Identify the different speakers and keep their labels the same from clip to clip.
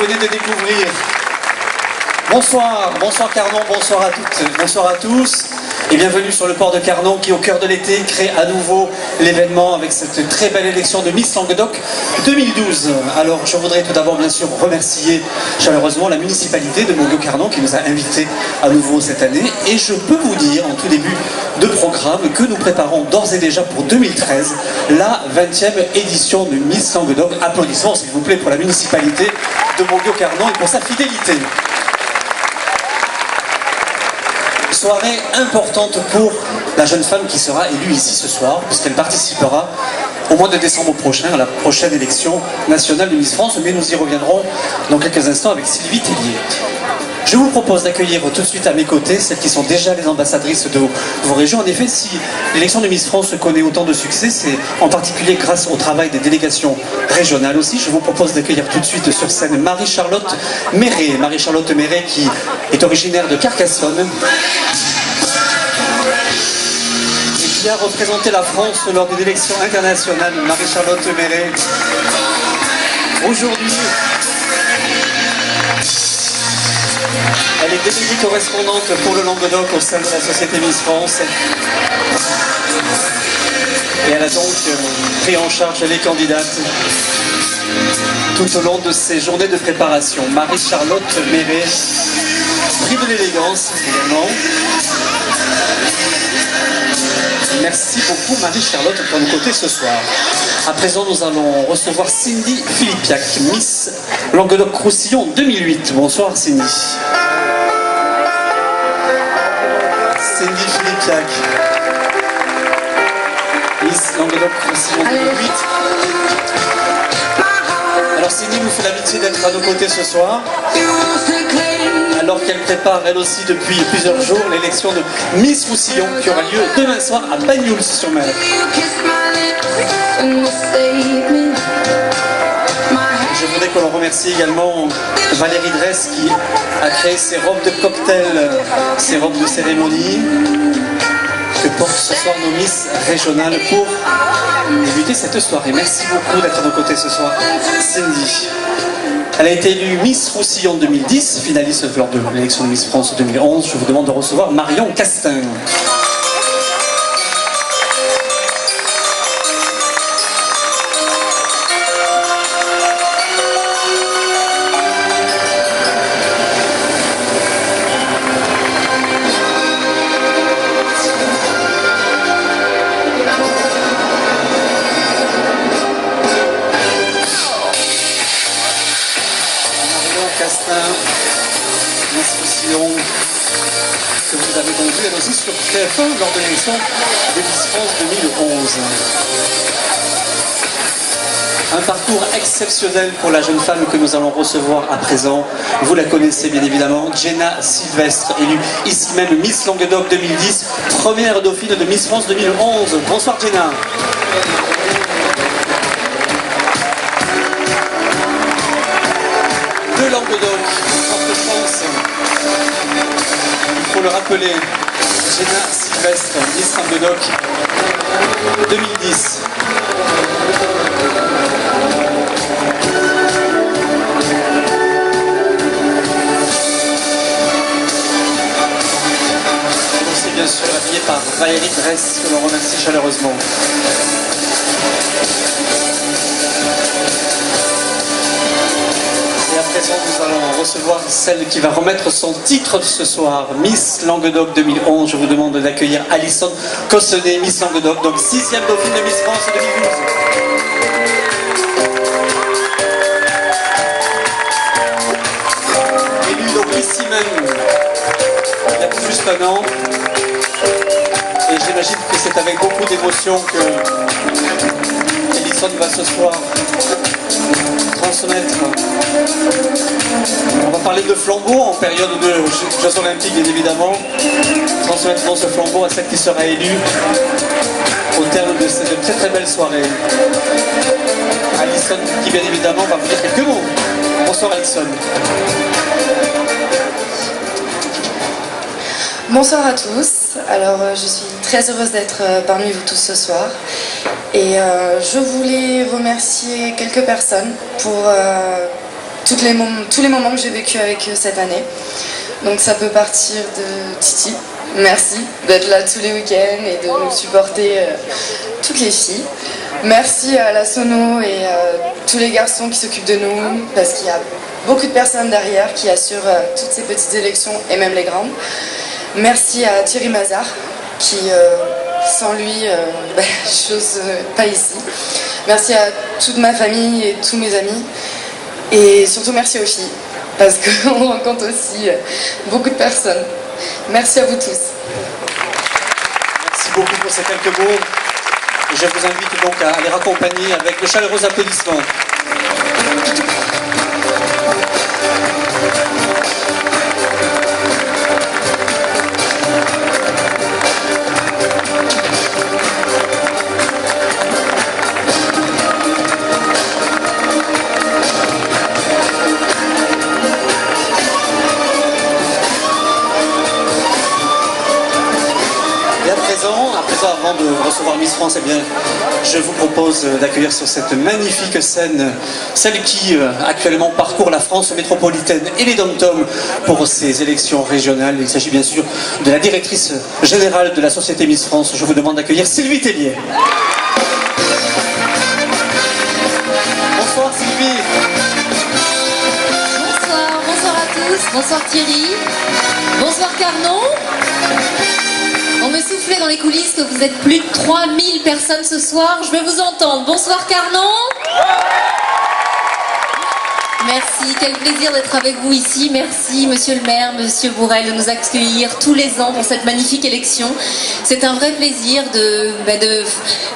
Speaker 1: venez de découvrir. Bonsoir, bonsoir Carnon, bonsoir à toutes, bonsoir à tous. Et bienvenue sur le port de Carnon qui, au cœur de l'été, crée à nouveau l'événement avec cette très belle élection de Miss Languedoc 2012. Alors je voudrais tout d'abord bien sûr remercier chaleureusement la municipalité de Montgueux-Carnon qui nous a invités à nouveau cette année. Et je peux vous dire en tout début de programme que nous préparons d'ores et déjà pour 2013 la 20e édition de Miss Languedoc. Applaudissements s'il vous plaît pour la municipalité de Montgueux-Carnon et pour sa fidélité. Soirée importante pour la jeune femme qui sera élue ici ce soir, puisqu'elle participera au mois de décembre prochain à la prochaine élection nationale de Miss France, mais nous y reviendrons dans quelques instants avec Sylvie Tellier. Je vous propose d'accueillir tout de suite à mes côtés celles qui sont déjà les ambassadrices de vos régions. En effet, si l'élection de Miss France connaît autant de succès, c'est en particulier grâce au travail des délégations régionales aussi. Je vous propose d'accueillir tout de suite sur scène Marie-Charlotte Méret. Marie-Charlotte Méret qui est originaire de Carcassonne et qui a représenté la France lors d'une élection internationale. Marie-Charlotte Méret, aujourd'hui, elle est déléguée correspondante pour le Languedoc au sein de la Société Miss France. Et elle a donc pris en charge les candidates tout au long de ces journées de préparation. Marie-Charlotte Méret, prix de l'élégance également. Merci beaucoup Marie-Charlotte pour nos côtés ce soir. À présent, nous allons recevoir Cindy Philippiac, Miss Languedoc-Roussillon 2008. Bonsoir Cindy. Cindy Philippiac, Miss Languedoc-Roussillon 2008. Alors Cindy nous fait l'amitié d'être à nos côtés ce soir, alors qu'elle prépare elle aussi depuis plusieurs jours l'élection de Miss Roussillon qui aura lieu demain soir à Banyuls-sur-Mer. Je voudrais qu'on remercie également Valérie Dresse qui a créé ces robes de cocktail, ces robes de cérémonie que portent ce soir nos Miss régionales pour débuter cette soirée. Merci beaucoup d'être à nos côtés ce soir, Cindy. Elle a été élue Miss Roussillon 2010, finaliste lors de l'élection de Miss France 2011. Je vous demande de recevoir Marion Castin. Que vous avez donc vu elle aussi sur TF1 lors de l'élection de Miss France 2011. Un parcours exceptionnel pour la jeune femme que nous allons recevoir à présent. Vous la connaissez bien évidemment, Jenna Sylvestre, élue ici même Miss Languedoc 2010, première dauphine de Miss France 2011. Bonsoir Jenna. De Languedoc, Fort-de-France. Il faut le rappeler, Jenna Sylvestre, Miss Languedoc 2010. Aussi bien sûr habillée par Valérie Dresse, que l'on remercie chaleureusement. Et à présent, nous allons recevoir celle qui va remettre son titre ce soir, Miss Languedoc 2011. Je vous demande d'accueillir Alison Cossenet, Miss Languedoc, donc 6e dauphine de Miss France 2012. Élue donc ici même, il y a tout juste un an. Et j'imagine que c'est avec beaucoup d'émotion que Alison va ce soir transmettre. On va parler de flambeau en période de Jeux Olympiques bien évidemment. Transmettrons ce flambeau à celle qui sera élue au terme de cette très très belle soirée. Alison qui bien évidemment va vous dire quelques mots. Bonsoir Alison.
Speaker 2: Bonsoir à tous. Alors je suis très heureuse d'être parmi vous tous ce soir. Et je voulais remercier quelques personnes pour tous les moments que j'ai vécu avec eux cette année. Donc ça peut partir de Titi. Merci d'être là tous les week-ends et de nous supporter toutes les filles. Merci à la Sono et à tous les garçons qui s'occupent de nous, parce qu'il y a beaucoup de personnes derrière qui assurent toutes ces petites élections et même les grandes. Merci à Thierry Mazard qui, sans lui, chose pas ici. Merci à toute ma famille et tous mes amis. Et surtout merci aux filles, parce qu'on rencontre aussi beaucoup de personnes. Merci à vous tous.
Speaker 1: Merci beaucoup pour ces quelques mots. Je vous invite donc à les raccompagner avec de chaleureux applaudissements. Avant de recevoir Miss France, eh bien, je vous propose d'accueillir sur cette magnifique scène celle qui actuellement parcourt la France métropolitaine et les dom-toms pour ces élections régionales. Il s'agit bien sûr de la directrice générale de la Société Miss France. Je vous demande d'accueillir Sylvie Tellier. Bonsoir Sylvie.
Speaker 3: Bonsoir à tous. Bonsoir Thierry. Bonsoir Carnon. On me soufflait dans les coulisses que vous êtes plus de 3000 personnes ce soir. Je vais vous entendre. Bonsoir Carnon. Merci, quel plaisir d'être avec vous ici. Merci Monsieur le maire, Monsieur Bourrel, de nous accueillir tous les ans pour cette magnifique élection. C'est un vrai plaisir de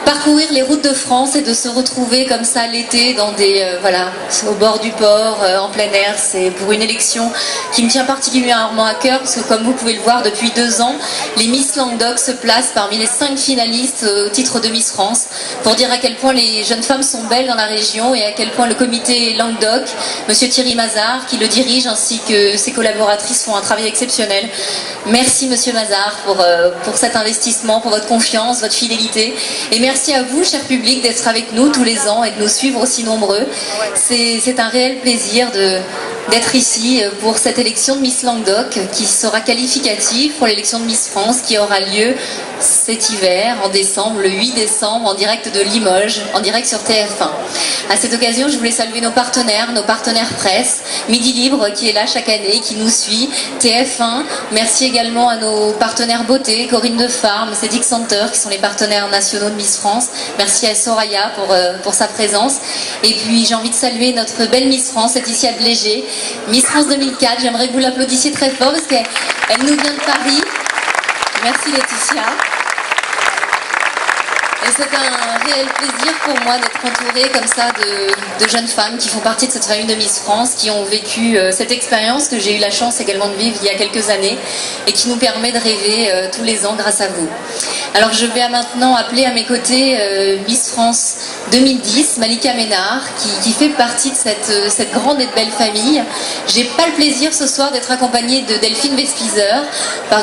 Speaker 3: parcourir les routes de France et de se retrouver comme ça l'été dans au bord du port, en plein air. C'est pour une élection qui me tient particulièrement à cœur, parce que comme vous pouvez le voir, depuis 2 ans, les Miss Languedoc se placent parmi les 5 finalistes au titre de Miss France, pour dire à quel point les jeunes femmes sont belles dans la région et à quel point le comité Languedoc, Monsieur Thierry Mazard, qui le dirige, ainsi que ses collaboratrices, font un travail exceptionnel. Merci Monsieur Mazard pour cet investissement, pour votre confiance, votre fidélité. Et merci à vous, cher public, d'être avec nous tous les ans et de nous suivre aussi nombreux. C'est un réel plaisir d'être ici pour cette élection de Miss Languedoc, qui sera qualificative pour l'élection de Miss France, qui aura lieu cet hiver, en décembre, le 8 décembre, en direct de Limoges, en direct sur TF1. À cette occasion, je voulais saluer nos partenaires presse, Midi Libre qui est là chaque année, qui nous suit, TF1. Merci également à nos partenaires beauté, Corinne de Farm, Cédric Center, qui sont les partenaires nationaux de Miss France. Merci à Soraya pour sa présence. Et puis j'ai envie de saluer notre belle Miss France, Laetitia Léger, Miss France 2004. J'aimerais que vous l'applaudissiez très fort parce qu'elle nous vient de Paris. Merci Laetitia. Et c'est un réel plaisir pour moi d'être entourée comme ça de jeunes femmes qui font partie de cette famille de Miss France, qui ont vécu cette expérience que j'ai eu la chance également de vivre il y a quelques années et qui nous permet de rêver tous les ans grâce à vous. Alors je vais maintenant appeler à mes côtés Miss France 2010, Malika Ménard, qui fait partie de cette grande et de belle famille. J'ai pas le plaisir ce soir d'être accompagnée de Delphine Vespizer,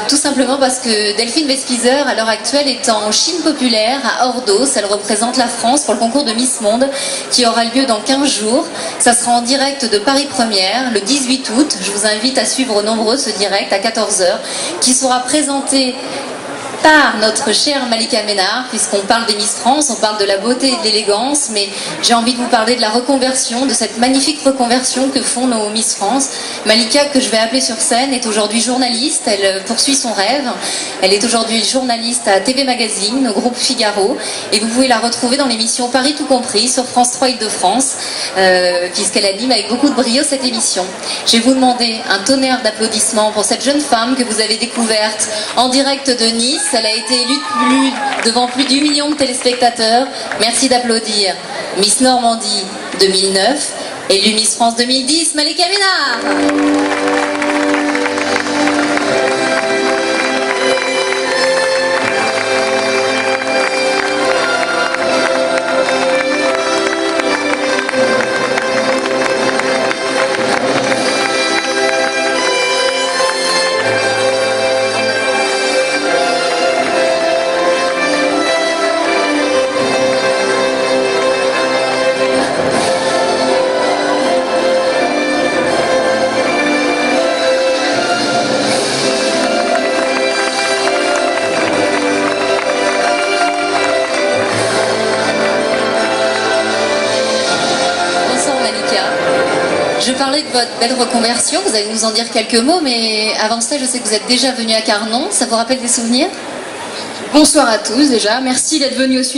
Speaker 3: tout simplement parce que Delphine Vespizer, à l'heure actuelle, est en Chine populaire, à Ordos. Elle représente la France pour le concours de Miss Monde, qui aura lieu dans 15 jours. Ça sera en direct de Paris Première, le 18 août. Je vous invite à suivre nombreux ce direct à 14 h, qui sera présenté par notre chère Malika Ménard, puisqu'on parle des Miss France, on parle de la beauté et de l'élégance, mais j'ai envie de vous parler de la reconversion, de cette magnifique reconversion que font nos Miss France. Malika, que je vais appeler sur scène, est aujourd'hui journaliste, elle poursuit son rêve. Elle est aujourd'hui journaliste à TV Magazine, au groupe Figaro, et vous pouvez la retrouver dans l'émission Paris Tout Compris sur France 3 Île-de-France, puisqu'elle anime avec beaucoup de brio cette émission. Je vais vous demander un tonnerre d'applaudissements pour cette jeune femme que vous avez découverte en direct de Nice. Elle a été élue devant plus d'1 million de téléspectateurs. Merci d'applaudir Miss Normandie 2009, élue Miss France 2010, Malika Ménard. je parlais de votre belle reconversion, vous allez nous en dire quelques mots, mais avant ça, je sais que vous êtes déjà venu à Carnon, ça vous rappelle des souvenirs?
Speaker 4: Bonsoir à tous déjà, merci d'être venus au